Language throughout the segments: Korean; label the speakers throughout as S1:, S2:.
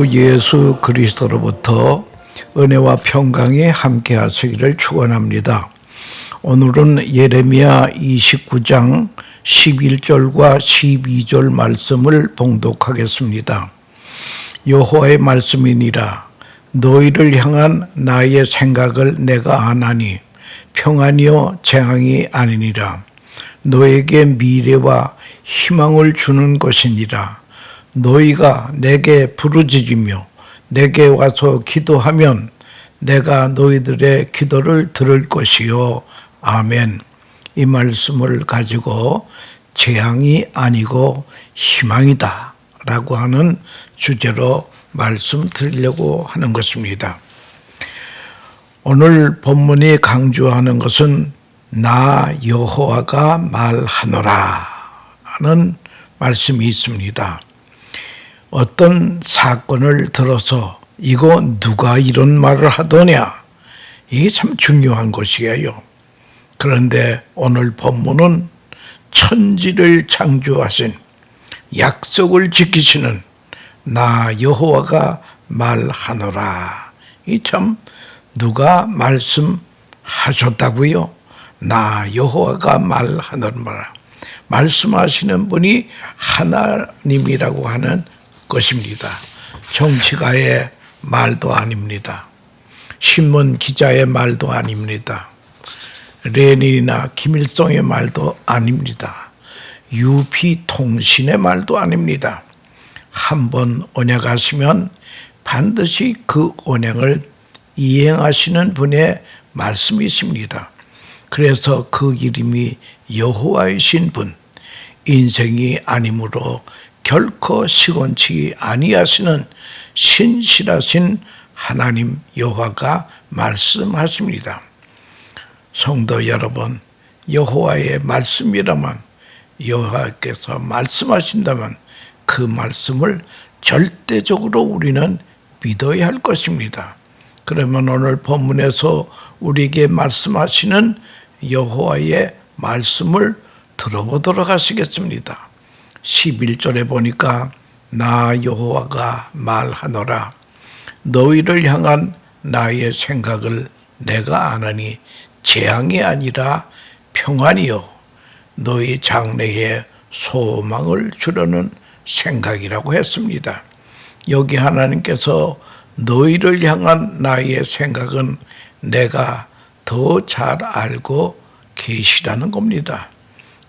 S1: 주 예수 그리스도로부터 은혜와 평강이 함께 하시기를 축원합니다. 오늘은 예레미야 29장 11절과 12절 말씀을 봉독하겠습니다. 여호와의 말씀이니라. 너희를 향한 나의 생각을 내가 아나니 평안이요 재앙이 아니니라. 너에게 미래와 희망을 주는 것이니라. 너희가 내게 부르짖으며 내게 와서 기도하면 내가 너희들의 기도를 들을 것이요. 아멘. 이 말씀을 가지고 재앙이 아니고 희망이다 라고 하는 주제로 말씀 드리려고 하는 것입니다. 오늘 본문이 강조하는 것은 나 여호와가 말하노라 하는 말씀이 있습니다. 어떤 사건을 들어서 이거 누가 이런 말을 하더냐, 이게 참 중요한 것이에요. 그런데 오늘 본문은 천지를 창조하신, 약속을 지키시는 나 여호와가 말하노라. 이 참 누가 말씀하셨다고요? 나 여호와가 말하노라. 말씀하시는 분이 하나님이라고 하는 것입니다. 정치가의 말도 아닙니다. 신문 기자의 말도 아닙니다. 레닌이나 김일성의 말도 아닙니다. UP통신의 말도 아닙니다. 한번 언약하시면 반드시 그 언약을 이행하시는 분의 말씀이십니다. 그래서 그 이름이 여호와이신 분, 인생이 아니므로 결코 시건치 아니하시는 신실하신 하나님 여호와가 말씀하십니다. 성도 여러분, 여호와의 말씀이라면, 여호와께서 말씀하신다면 그 말씀을 절대적으로 우리는 믿어야 할 것입니다. 그러면 오늘 본문에서 우리에게 말씀하시는 여호와의 말씀을 들어보도록 하시겠습니다. 11절에 보니까 나 여호와가 말하노라. 너희를 향한 나의 생각을 내가 아나니 재앙이 아니라 평안이요 너희 장래에 소망을 주려는 생각이라고 했습니다. 여기 하나님께서 너희를 향한 나의 생각은 내가 더 잘 알고 계시다는 겁니다.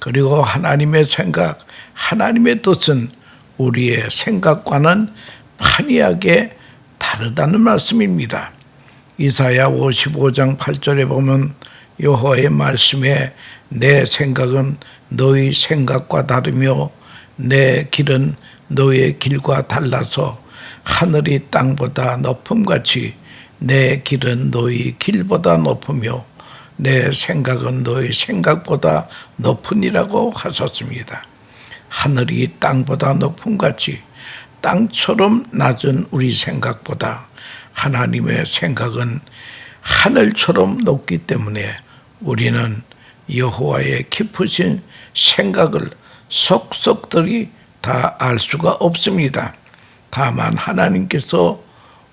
S1: 그리고 하나님의 생각, 하나님의 뜻은 우리의 생각과는 판이하게 다르다는 말씀입니다. 이사야 55장 8절에 보면 여호와의 말씀에 내 생각은 너희 생각과 다르며 내 길은 너의 길과 달라서 하늘이 땅보다 높음같이 내 길은 너희 길보다 높으며 내 생각은 너희 생각보다 높으니라고 하셨습니다. 하늘이 땅보다 높음같이 땅처럼 낮은 우리 생각보다 하나님의 생각은 하늘처럼 높기 때문에 우리는 여호와의 깊으신 생각을 속속들이 다 알 수가 없습니다. 다만 하나님께서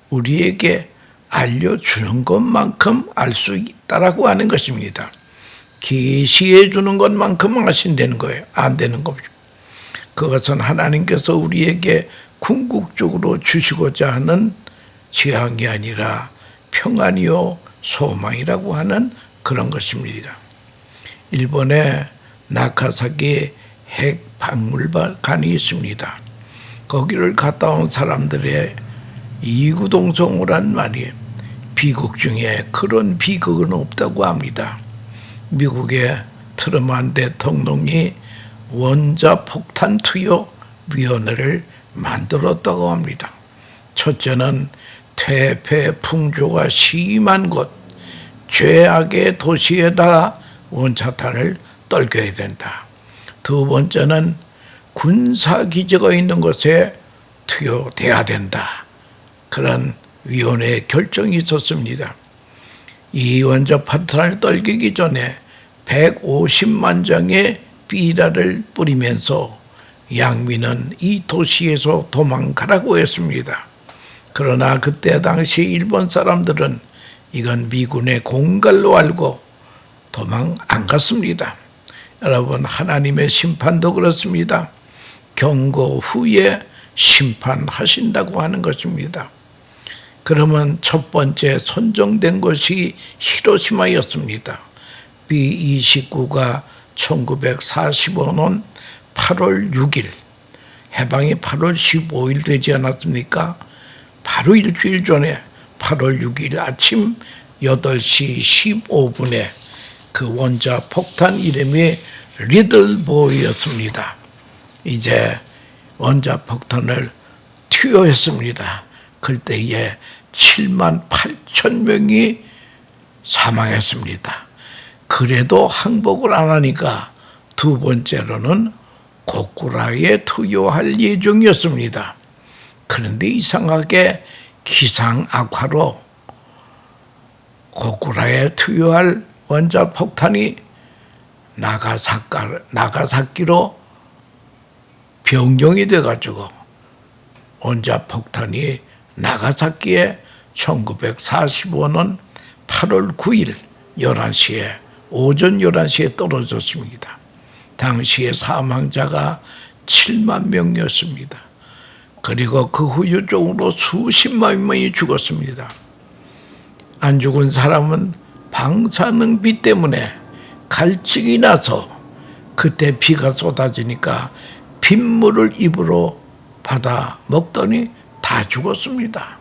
S1: 우리에게 알려주는 것만큼 알 수 있다라고 하는 것입니다. 계시해 주는 것만큼 아신다는 거예요. 안 되는 겁니다. 그것은 하나님께서 우리에게 궁극적으로 주시고자 하는 재앙이 아니라 평안이요 소망이라고 하는 그런 것입니다. 일본에 나카사키 핵박물관이 있습니다. 거기를 갔다 온 사람들의 이구동성으란 말이에요. 비극 중에 그런 비극은 없다고 합니다. 미국의 트루먼 대통령이 원자폭탄 투여 위원회를 만들었다고 합니다. 첫째는 퇴폐 풍조가 심한 곳, 죄악의 도시에다 원자탄을 떨겨야 된다. 두 번째는 군사기지가 있는 곳에 투여돼야 된다. 그런 위원회의 결정이 있었습니다. 이 원자폭탄을 떨기기 전에 150만 장의 비라를 뿌리면서 양민은 이 도시에서 도망가라고 했습니다. 그러나 그때 당시 일본 사람들은 이건 미군의 공갈로 알고 도망 안 갔습니다. 여러분, 하나님의 심판도 그렇습니다. 경고 후에 심판하신다고 하는 것입니다. 그러면 첫 번째 선정된 것이 히로시마였습니다. B-29가 1945년 8월 6일, 해방이 8월 15일 되지 않았습니까? 바로 일주일 전에 8월 6일 아침 8시 15분에 그 원자 폭탄 이름이 리들보이였습니다. 이제 원자 폭탄을 투여했습니다. 그때에 7만 8천 명이 사망했습니다. 그래도 항복을 안 하니까 두 번째로는 고쿠라에 투여할 예정이었습니다. 그런데 이상하게 기상 악화로 고쿠라에 투여할 원자 폭탄이 나가사키로 변경이 돼가지고 원자 폭탄이 나가사키에 1945년 8월 9일 11시에 오전 11시에 떨어졌습니다. 당시에 사망자가 7만 명이었습니다. 그리고 그 후유증으로 수십만 명이 죽었습니다. 안 죽은 사람은 방사능비 때문에 갈증이 나서 그때 비가 쏟아지니까 빗물을 입으로 받아 먹더니 다 죽었습니다.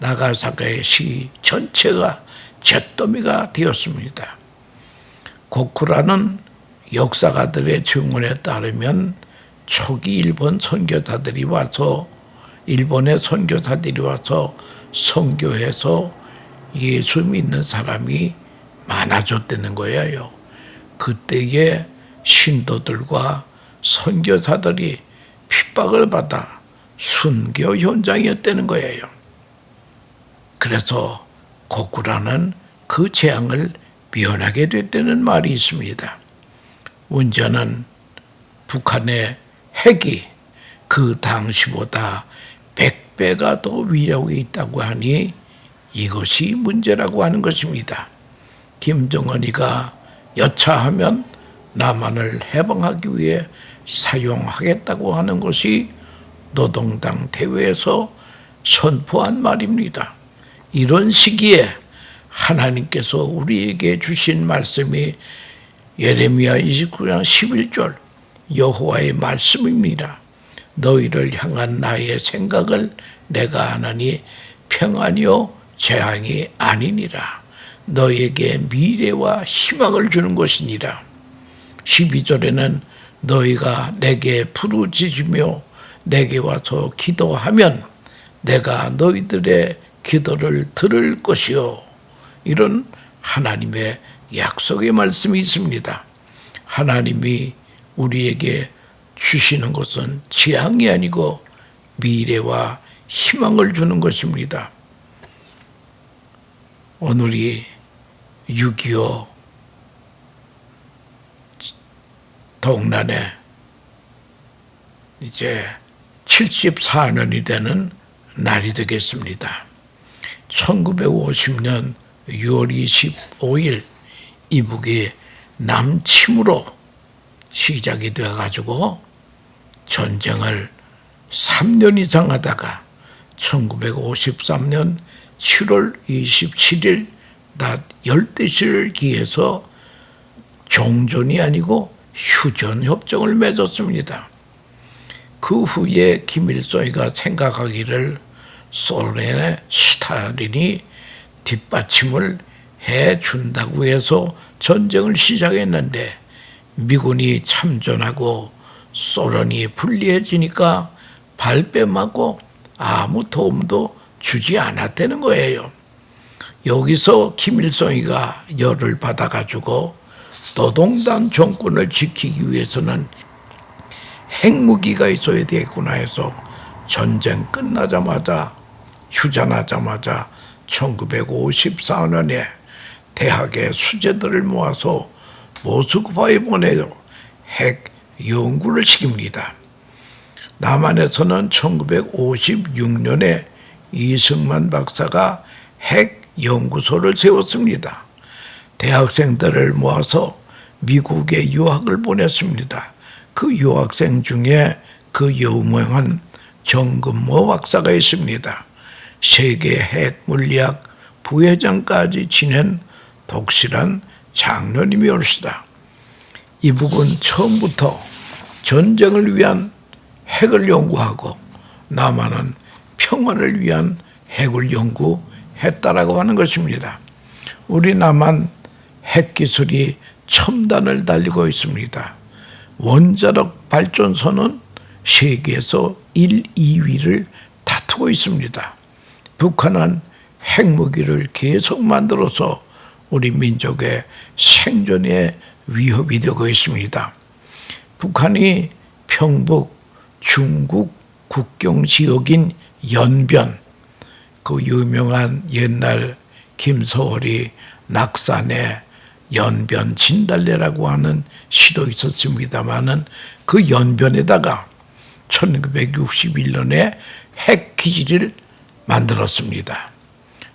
S1: 나가사키 전체가 잿더미가 되었습니다. 고쿠라는 역사가들의 증언에 따르면 초기 일본의 선교사들이 와서 선교해서 예수 믿는 사람이 많아졌다는 거예요. 그때의 신도들과 선교사들이 핍박을 받아 순교 현장이었다는 거예요. 그래서 고쿠라는 그 재앙을 면하게 됐다는 말이 있습니다. 문제는 북한의 핵이 그 당시보다 100배가 더 위력이 있다고 하니 이것이 문제라고 하는 것입니다. 김정은이가 여차하면 남한을 해방하기 위해 사용하겠다고 하는 것이 노동당 대회에서 선포한 말입니다. 이런 시기에 하나님께서 우리에게 주신 말씀이 예레미야 29장 11절 여호와의 말씀입니다. 너희를 향한 나의 생각을 내가 하나니 평안이요 재앙이 아니니라. 너희에게 미래와 희망을 주는 것이니라. 12절에는 너희가 내게 부르짖으며 내게 와서 기도하면 내가 너희들의 기도를 들을 것이요. 이런 하나님의 약속의 말씀이 있습니다. 하나님이 우리에게 주시는 것은 재앙이 아니고 미래와 희망을 주는 것입니다. 오늘이 6.25 동란에 이제 74년이 되는 날이 되겠습니다. 1950년 6월 25일 이북이 남침으로 시작이 되어가지고 전쟁을 3년 이상 하다가 1953년 7월 27일 낮 12시를 기해서 종전이 아니고 휴전 협정을 맺었습니다. 그 후에 김일성이가 생각하기를 소련의 스탈린이 뒷받침을 해준다고 해서 전쟁을 시작했는데 미군이 참전하고 소련이 불리해지니까 발뺌하고 아무 도움도 주지 않았다는 거예요. 여기서 김일성이가 열을 받아가지고 노동당 정권을 지키기 위해서는 핵무기가 있어야 되겠구나 해서 전쟁 끝나자마자 휴전하자마자 1954년에 대학의 수재들을 모아서 모스크바에 보내서 핵 연구를 시킵니다. 남한에서는 1956년에 이승만 박사가 핵 연구소를 세웠습니다. 대학생들을 모아서 미국에 유학을 보냈습니다. 그 유학생 중에 그 유명한 정근모 박사가 있습니다. 세계 핵물리학 부회장까지 지낸 독실한 장로님이 올시다. 이북은 처음부터 전쟁을 위한 핵을 연구하고 남한은 평화를 위한 핵을 연구했다라고 하는 것입니다. 우리 남한 핵기술이 첨단을 달리고 있습니다. 원자력 발전소는 세계에서 1, 2위를 다투고 있습니다. 북한은 핵무기를 계속 만들어서 우리 민족의 생존에 위협이 되고 있습니다. 북한이 평북 중국 국경 지역인 연변, 그 유명한 옛날 김서월이 낙산에 연변 진달래라고 하는 시도 있었습니다마는 그 연변에다가 1961년에 핵기지를 만들었습니다.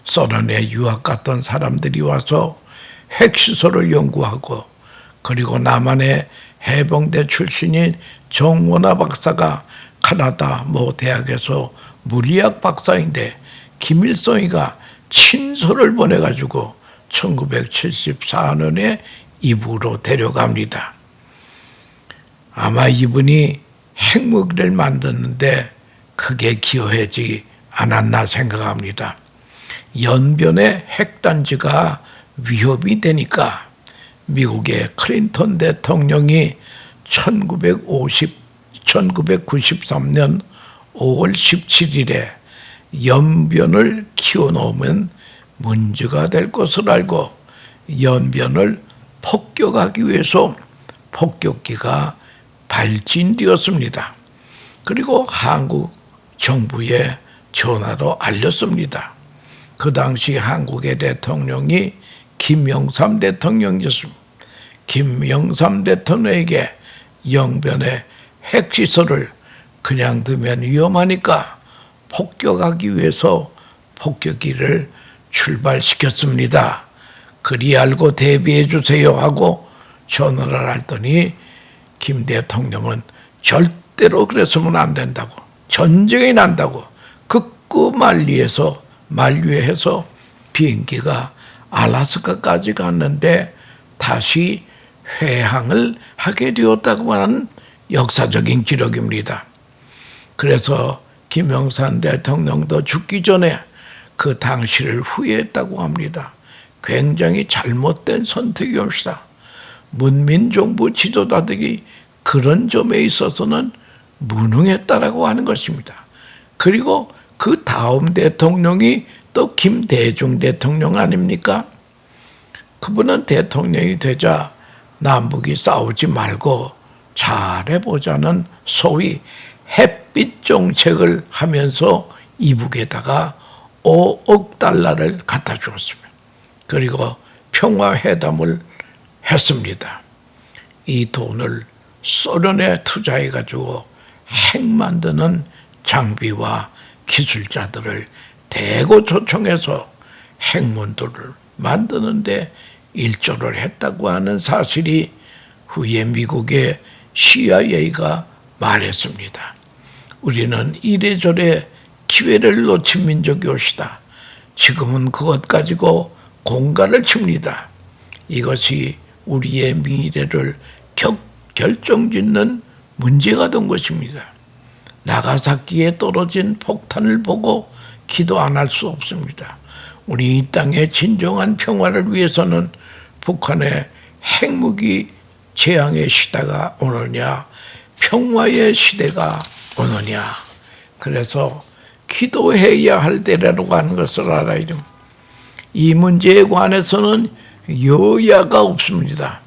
S1: 소련에 유학 갔던 사람들이 와서 핵시설을 연구하고, 그리고 남한의 해병대 출신인 정원화 박사가 캐나다 모 대학에서 물리학 박사인데 김일성이가 친서를 보내가지고 1974년에 이북으로 데려갑니다. 아마 이분이 핵무기를 만드는데 크게 기여하지 않았나 생각합니다. 연변의 핵단지가 위협이 되니까 미국의 클린턴 대통령이 1993년 5월 17일에 연변을 키워놓으면 문제가 될 것을 알고 연변을 폭격하기 위해서 폭격기가 발진되었습니다. 그리고 한국 정부에 전화로 알렸습니다. 그 당시 한국의 대통령이 김영삼 대통령이었습니다. 김영삼 대통령에게 연변의 핵시설을 그냥 두면 위험하니까 폭격하기 위해서 폭격기를 출발시켰습니다. 그리 알고 대비해 주세요 하고 전화를 했더니 김 대통령은 절대로 그랬으면 안 된다고, 전쟁이 난다고 만류해서 비행기가 알래스카까지 갔는데 다시 회항을 하게 되었다고 하는 역사적인 기록입니다. 그래서 김영삼 대통령도 죽기 전에 그 당시를 후회했다고 합니다. 굉장히 잘못된 선택이옵시다. 문민정부 지도자들이 그런 점에 있어서는 무능했다라고 하는 것입니다. 그리고 그 다음 대통령이 또 김대중 대통령 아닙니까? 그분은 대통령이 되자 남북이 싸우지 말고 잘해보자는 소위 햇빛 정책을 하면서 이북에다가 5억 달러를 갖다 주었습니다. 그리고 평화회담을 했습니다. 이 돈을 소련에 투자해가지고 핵 만드는 장비와 기술자들을 대거 초청해서 핵문도를 만드는데 일조를 했다고 하는 사실이 후에 미국의 CIA가 말했습니다. 우리는 이래저래 기회를 놓친 민족이옵시다. 지금은 그것 가지고 공갈을 칩니다. 이것이 우리의 미래를 결정짓는 문제가 된 것입니다. 나가사키에 떨어진 폭탄을 보고 기도 안 할 수 없습니다. 우리 이 땅의 진정한 평화를 위해서는 북한의 핵무기 재앙의 시대가 오느냐, 평화의 시대가 오느냐. 그래서 기도해야 할 때라고 하는 것을 알아야 됩니다. 이 문제에 관해서는 여야가 없습니다.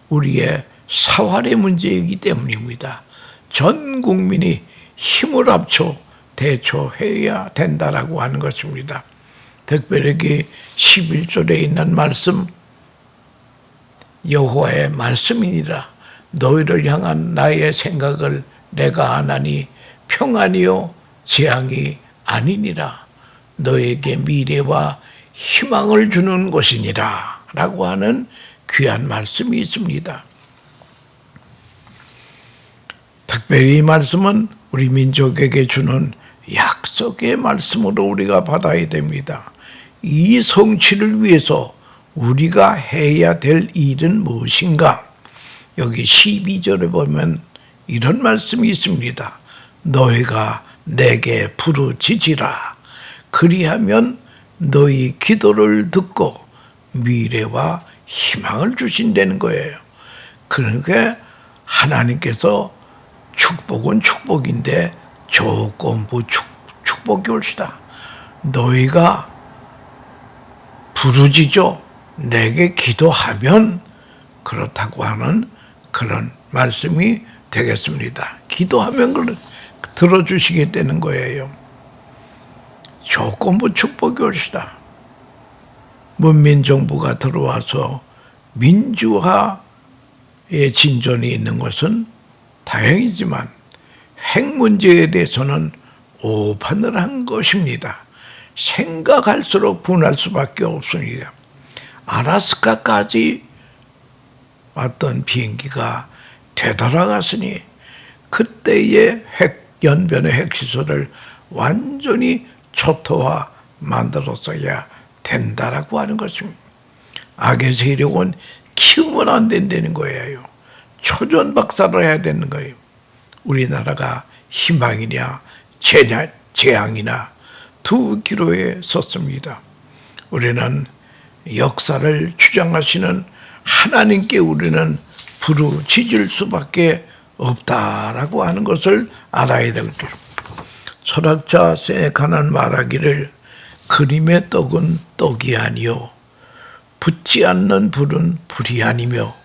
S1: 우리의 사활의 문제이기 때문입니다. 전 국민이 힘을 합쳐 대처해야 된다라고 하는 것입니다. 특별히 11절에 있는 말씀, 여호와의 말씀이니라. 너희를 향한 나의 생각을 내가 아나니 평안이요 재앙이 아니니라. 너에게 미래와 희망을 주는 것이니라 라고 하는 귀한 말씀이 있습니다. 특별히 이 말씀은 우리 민족에게 주는 약속의 말씀으로 우리가 받아야 됩니다. 이 성취를 위해서 우리가 해야 될 일은 무엇인가? 여기 12절에 보면 이런 말씀이 있습니다. 너희가 내게 부르짖으라. 그리하면 너희 기도를 듣고 미래와 희망을 주신다는 거예요. 그러니까 하나님께서 축복은 축복인데 조건부 축복이 올시다. 너희가 부르짖어 내게 기도하면 그렇다고 하는 그런 말씀이 되겠습니다. 기도하면 그걸 들어주시겠다는 거예요. 조건부 축복이 올시다. 문민정부가 들어와서 민주화의 진전이 있는 것은 다행이지만 핵 문제에 대해서는 오판을 한 것입니다. 생각할수록 분할 수밖에 없습니다. 아라스카까지 왔던 비행기가 되돌아갔으니 그때의 연변의 핵시설을 완전히 초토화 만들었어야 된다라고 하는 것입니다. 악의 세력은 키우면 안 된다는 거예요. 초전 박살을 해야 되는 거예요. 우리나라가 희망이냐 재앙이나 두 기로에 섰습니다. 우리는 역사를 주장하시는 하나님께 우리는 부르짖을 수밖에 없다라고 하는 것을 알아야 될 것입니다. 철학자 세네카는 말하기를 그림의 떡은 떡이 아니요 붙지 않는 불은 불이 아니며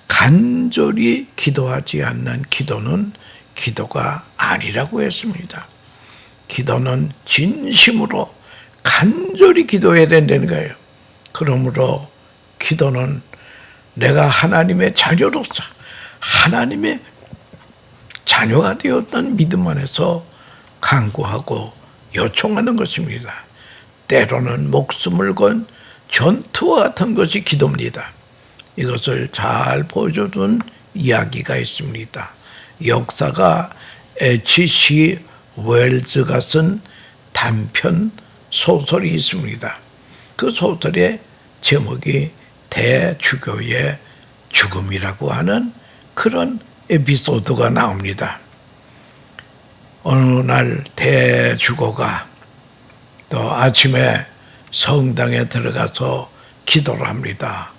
S1: 간절히 기도하지 않는 기도는 기도가 아니라고 했습니다. 기도는 진심으로 간절히 기도해야 된다는 거예요. 그러므로 기도는 내가 하나님의 자녀로서 하나님의 자녀가 되었다는 믿음 안에서 간구하고 요청하는 것입니다. 때로는 목숨을 건 전투와 같은 것이 기도입니다. 이것을 잘 보여준 이야기가 있습니다. 역사가 H.C. 웰즈가 쓴 단편 소설이 있습니다. 그 소설의 제목이 대주교의 죽음이라고 하는 그런 에피소드가 나옵니다. 어느 날 대주교가 또 아침에 성당에 들어가서 기도를 합니다.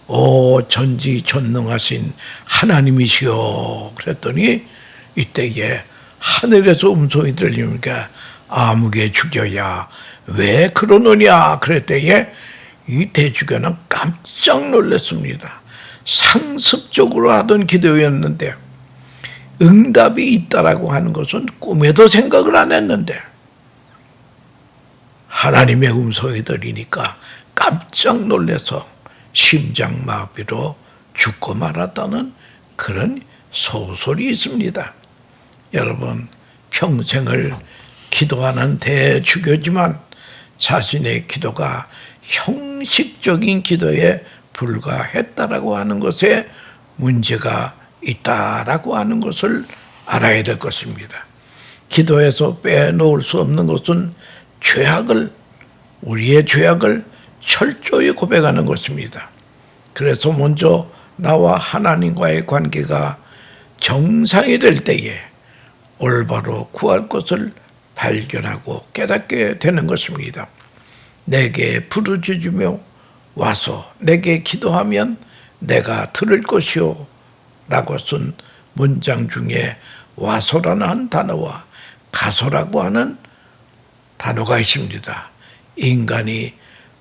S1: 오 전지전능하신 하나님이시여. 그랬더니 이때에 하늘에서 음성이 들리니까 아무개 죽여야 왜 그러느냐 그랬더니 이 대주교는 깜짝 놀랐습니다. 상습적으로 하던 기도였는데 응답이 있다라고 하는 것은 꿈에도 생각을 안 했는데 하나님의 음성이 들리니까 깜짝 놀라서 심장마비로 죽고 말았다는 그런 소설이 있습니다. 여러분 평생을 기도하는 대주교지만 자신의 기도가 형식적인 기도에 불과했다라고 하는 것에 문제가 있다라고 하는 것을 알아야 될 것입니다. 기도에서 빼놓을 수 없는 것은 우리의 죄악을 철저히 고백하는 것입니다. 그래서 먼저 나와 하나님과의 관계가 정상이 될 때에 올바로 구할 것을 발견하고 깨닫게 되는 것입니다. 내게 부르짖으며 와서 내게 기도하면 내가 들을 것이요 라고 쓴 문장 중에 와서라는 한 단어와 가소라고 하는 단어가 있습니다. 인간이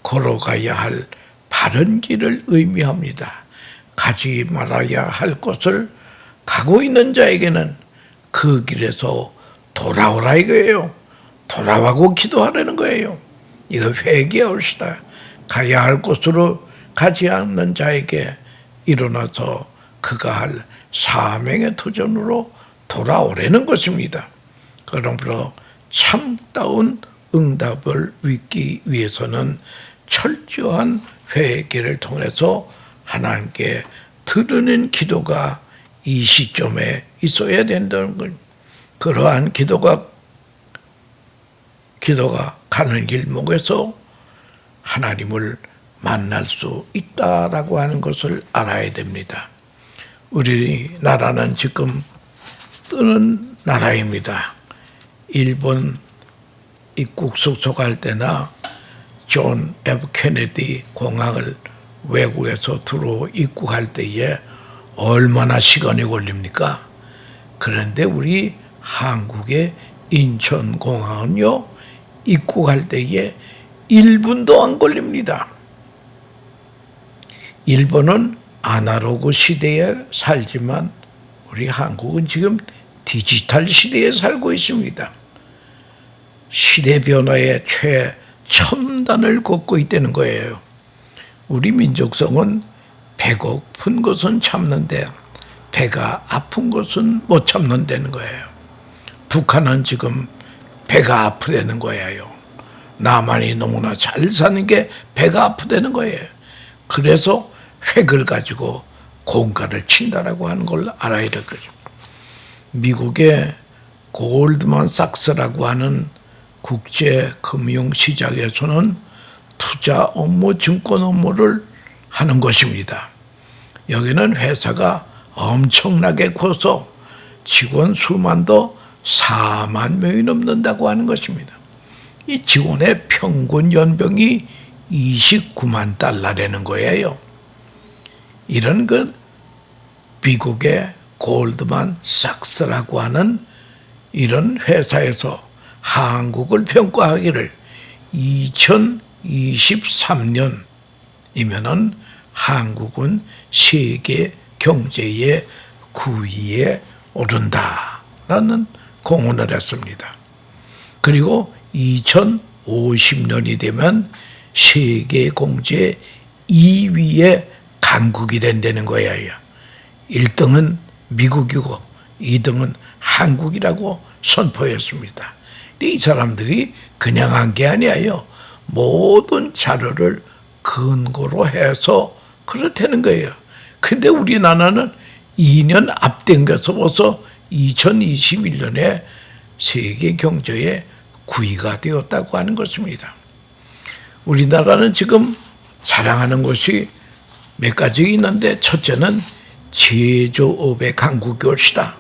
S1: 걸어가야 할 바른 길을 의미합니다. 가지 말아야 할 것을 가고 있는 자에게는 그 길에서 돌아오라 이거예요. 돌아와고 기도하라는 거예요. 이거 회개하시다. 가야 할 곳으로 가지 않는 자에게 일어나서 그가 할 사명의 도전으로 돌아오라는 것입니다. 그러므로 참다운 응답을 얻기 위해서는 철저한 회개를 통해서 하나님께 드리는 기도가 이 시점에 있어야 된다는 것. 그러한 기도가 가는 길목에서 하나님을 만날 수 있다라고 하는 것을 알아야 됩니다. 우리나라는 지금 뜨는 나라입니다. 일본 입국 수속할 때나 존 F 케네디 공항을 외국에서 들어 입국할 때에 얼마나 시간이 걸립니까? 그런데 우리 한국의 인천공항은요, 입국할 때에 1분도 안 걸립니다. 일본은 아날로그 시대에 살지만 우리 한국은 지금 디지털 시대에 살고 있습니다. 시대 변화의 최첨단을 걷고 있다는 거예요. 우리 민족성은 배고픈 것은 참는데 배가 아픈 것은 못 참는다는 거예요. 북한은 지금 배가 아프다는 거예요. 남한이 너무나 잘 사는 게 배가 아프다는 거예요. 그래서 획을 가지고 공가를 친다라고 하는 걸 알아야 될 거죠. 미국의 골드만삭스라고 하는 국제 금융시장에서는 투자 업무, 증권 업무를 하는 것입니다. 여기는 회사가 엄청나게 커서 직원 수만도 4만 명이 넘는다고 하는 것입니다. 이 직원의 평균 연봉이 29만 달러라는 거예요. 이런 미국의 골드만삭스라고 하는 이런 회사에서 한국을 평가하기를 2023년이면은 한국은 세계 경제의 9위에 오른다라는 공언을 했습니다. 그리고 2050년이 되면 세계 경제 2위에 한국이 된다는 거예요. 1등은 미국이고 2등은 한국이라고 선포했습니다. 이 사람들이 그냥 한 게 아니에요. 모든 자료를 근거로 해서 그렇다는 거예요. 근데 우리나라는 2년 앞당겨서 벌써 2021년에 세계 경제의 9위가 되었다고 하는 것입니다. 우리나라는 지금 자랑하는 것이 몇 가지 있는데, 첫째는 제조업의 강국이올시다.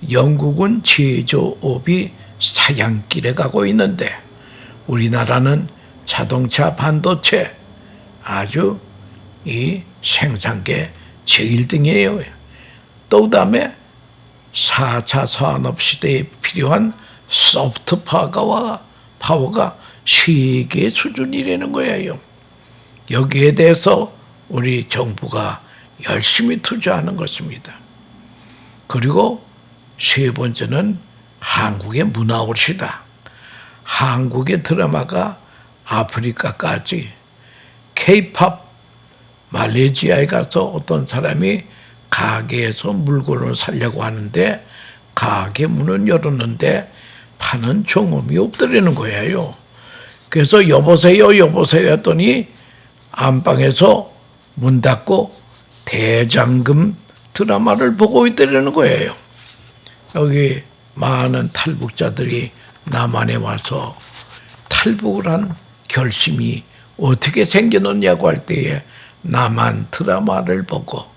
S1: 영국은 제조업이 사양길에 가고 있는데 우리나라는 자동차, 반도체 아주 이 생산계 제1등이에요. 또 그다음에 4차 산업시대에 필요한 소프트 파워가 세계 수준이라는 거예요. 여기에 대해서 우리 정부가 열심히 투자하는 것입니다. 그리고 세 번째는 한국의 문화올시다. 한국의 드라마가 아프리카까지 K-팝 말레이시아에 가서 어떤 사람이 가게에서 물건을 사려고 하는데 가게 문을 열었는데 파는 종업이 없더라는 거예요. 그래서 여보세요 했더니 안방에서 문 닫고 대장금 드라마를 보고 있더라는 거예요. 여기 많은 탈북자들이 남한에 와서 탈북을 한 결심이 어떻게 생겨났냐고 할 때에 남한 드라마를 보고,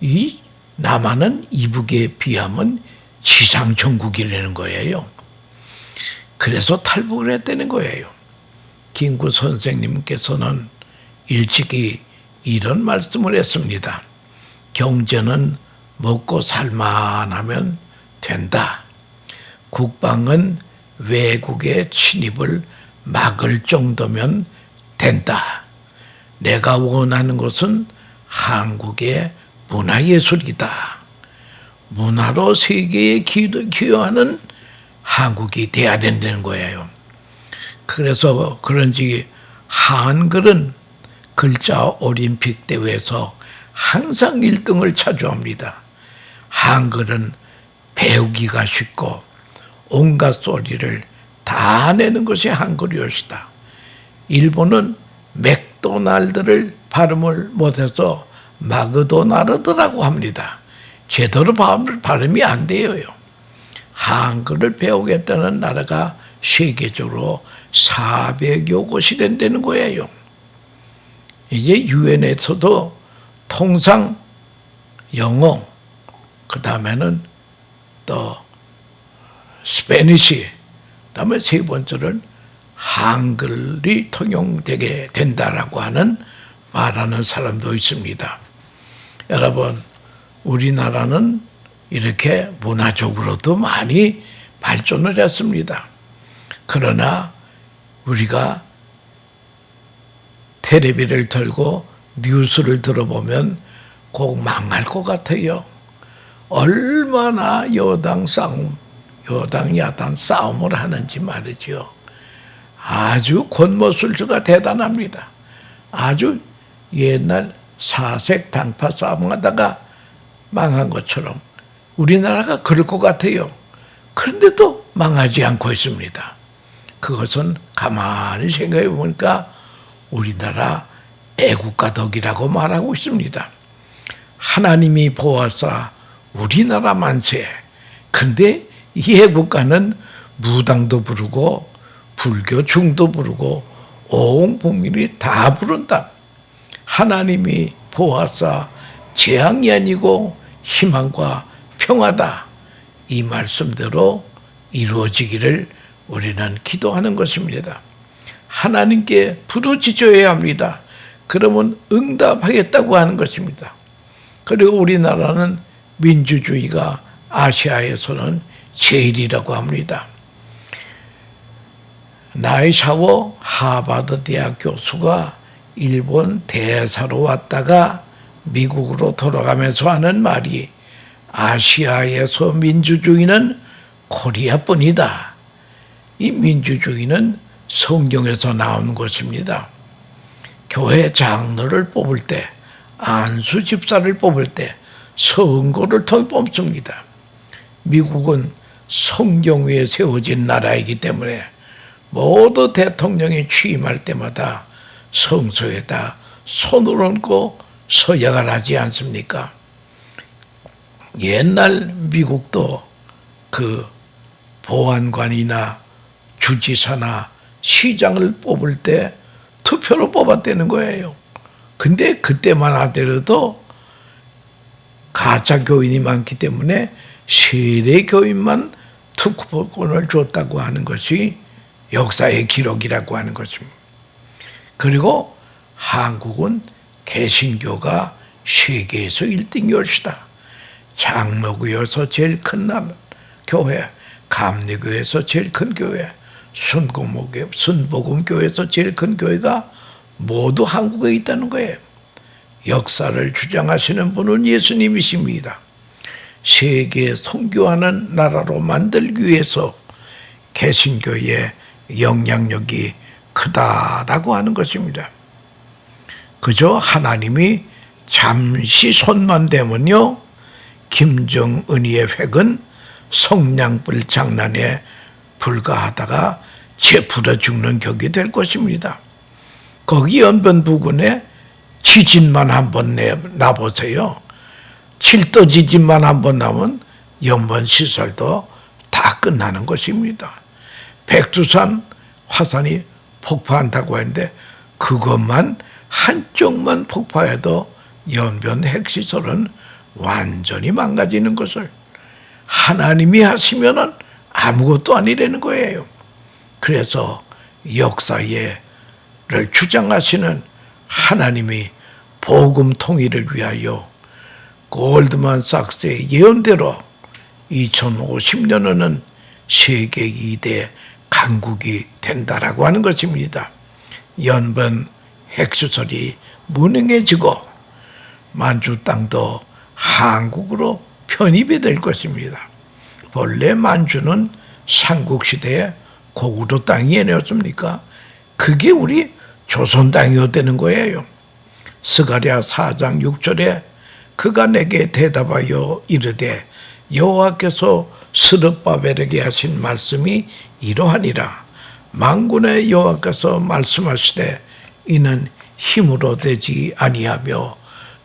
S1: 이 남한은 이북에 비하면 지상천국이라는 거예요. 그래서 탈북을 했다는 거예요. 김구 선생님께서는 일찍이 이런 말씀을 했습니다. 경제는 먹고 살만 하면 된다. 국방은 외국의 침입을 막을 정도면 된다. 내가 원하는 것은 한국의 문화예술이다. 문화로 세계에 기여하는 한국이 돼야 된다는 거예요. 그래서 그런지 한글은 글자 올림픽 대회에서 항상 1등을 차지합니다. 한글은 배우기가 쉽고 온갖 소리를 다 내는 것이 한글이었다. 일본은 맥도날드를 발음을 못해서 마그도나르드라고 합니다. 제대로 발음이 안 돼요. 한글을 배우겠다는 나라가 세계적으로 400여 곳이 된다는 거예요. 이제 유엔에서도 통상 영어, 그 다음에는 또 스페니시, 그 다음에 세 번째는 한글이 통용되게 된다라고 하는 말하는 사람도 있습니다. 여러분, 우리나라는 이렇게 문화적으로도 많이 발전을 했습니다. 그러나 우리가 텔레비를 틀고 뉴스를 들어보면 꼭 망할 것 같아요. 얼마나 여당 야당 싸움을 하는지 말이죠. 아주 권모술수가 대단합니다. 아주 옛날 사색 당파 싸움하다가 망한 것처럼 우리나라가 그럴 것 같아요. 그런데도 망하지 않고 있습니다. 그것은 가만히 생각해 보니까 우리나라 애국가 덕이라고 말하고 있습니다. 하나님이 보아사 우리나라 만세. 근데 이 애국가는 무당도 부르고 불교 중도 부르고 온 국민이 다 부른다. 하나님이 보아사 재앙이 아니고 희망과 평화다. 이 말씀대로 이루어지기를 우리는 기도하는 것입니다. 하나님께 부르짖어야 합니다. 그러면 응답하겠다고 하는 것입니다. 그리고 우리나라는 민주주의가 아시아에서는 제일이라고 합니다. 나이샤워 하버드 대학 교수가 일본 대사로 왔다가 미국으로 돌아가면서 하는 말이 아시아에서 민주주의는 코리아뿐이다. 이 민주주의는 성경에서 나온 것입니다. 교회 장로를 뽑을 때, 안수 집사를 뽑을 때 선거를 통해 뽑습니다. 미국은 성경 위에 세워진 나라이기 때문에 모두 대통령이 취임할 때마다 성소에다 손을 얹고 서약을 하지 않습니까? 옛날 미국도 그 보안관이나 주지사나 시장을 뽑을 때 투표로 뽑았다는 거예요. 근데 그때만 하더라도 가짜 교인이 많기 때문에 세례 교인만 투표권을 줬다고 하는 것이 역사의 기록이라고 하는 것입니다. 그리고 한국은 개신교가 세계에서 1등이었다. 장로교에서 제일 큰 교회, 감리교에서 제일 큰 교회, 순복음교에서 제일 큰 교회가 모두 한국에 있다는 거예요. 역사를 주장하시는 분은 예수님이십니다. 세계 선교하는 나라로 만들기 위해서 개신교의 영향력이 크다라고 하는 것입니다. 그저 하나님이 잠시 손만 대면요, 김정은이의 획은 성냥불 장난에 불과하다가 재풀어 죽는 격이 될 것입니다. 거기 연변 부근에 지진만 한번 나보세요. 7도 지진만 한번 나면 연변 시설도 다 끝나는 것입니다. 백두산 화산이 폭파한다고 하는데 그것만 한쪽만 폭파해도 연변 핵시설은 완전히 망가지는 것을 하나님이 하시면은 아무것도 아니라는 거예요. 그래서 역사를 주장하시는 하나님이 복음 통일을 위하여 골드만삭스의 예언대로 2050년에는 세계 2대 강국이 된다라고 하는 것입니다. 연변 핵시설이 무능해지고 만주 땅도 한국으로 편입이 될 것입니다. 본래 만주는 삼국시대에 고구려 땅이 아니었습니까? 그게 우리 조선 땅이었다는 거예요. 스가랴 4장 6절에 그가 내게 대답하여 이르되 여호와께서 스룹바벨에게 하신 말씀이 이러하니라. 만군의 여호와께서 말씀하시되 이는 힘으로 되지 아니하며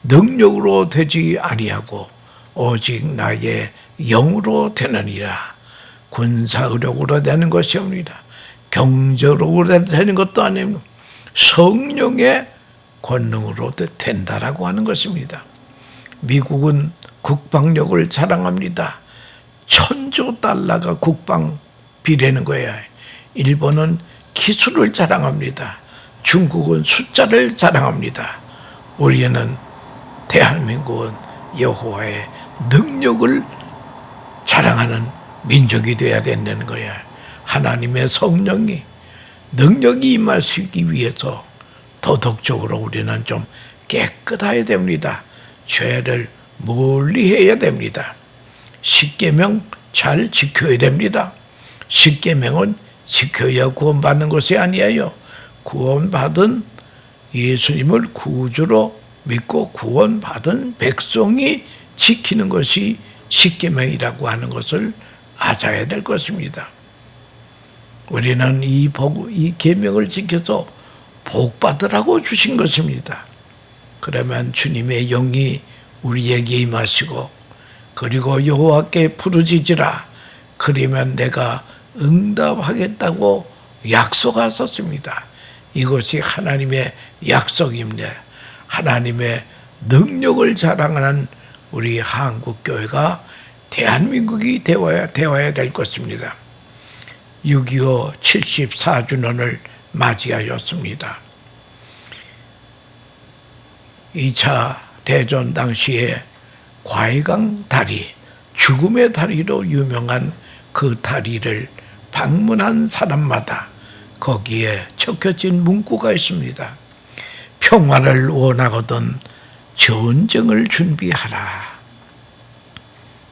S1: 능력으로 되지 아니하고 오직 나의 영으로 되느니라. 군사력으로 되는 것이 아니라 경제력으로 되는 것도 아니고 성령의 권능으로 된다라고 하는 것입니다. 미국은 국방력을 자랑합니다. 1,000조 달러가 국방비라는 거예요. 일본은 기술을 자랑합니다. 중국은 숫자를 자랑합니다. 우리는 대한민국은 여호와의 능력을 자랑하는 민족이 되어야 된다는 거야. 하나님의 성령이 능력이 임하시기 위해서 도덕적으로 우리는 좀 깨끗해야 됩니다. 죄를 멀리해야 됩니다. 십계명 잘 지켜야 됩니다. 십계명은 지켜야 구원받는 것이 아니에요. 구원받은 예수님을 구주로 믿고 구원받은 백성이 지키는 것이 십계명이라고 하는 것을 알아야 될 것입니다. 우리는 이 계명을 지켜서 복 받으라고 주신 것입니다. 그러면 주님의 영이 우리에게 임하시고 그리고 여호와께 부르짖으라. 그러면 내가 응답하겠다고 약속하셨습니다. 이것이 하나님의 약속입니다. 하나님의 능력을 자랑하는 우리 한국교회가 대한민국이 되어야 될 것입니다. 6.25 74주년을 맞이하였습니다. 2차 대전 당시에 과해강 다리, 죽음의 다리로 유명한 그 다리를 방문한 사람마다 거기에 적혀진 문구가 있습니다. 평화를 원하거든 전쟁을 준비하라.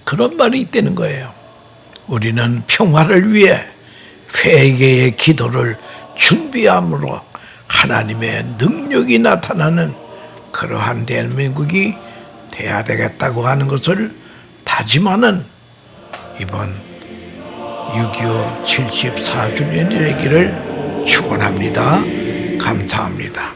S1: 그런 말이 있다는 거예요. 우리는 평화를 위해 회개의 기도를 준비함으로 하나님의 능력이 나타나는 그러한 대한민국이 돼야 되겠다고 하는 것을 다짐하는 이번 6.25 74주년 되기를 축원합니다. 감사합니다.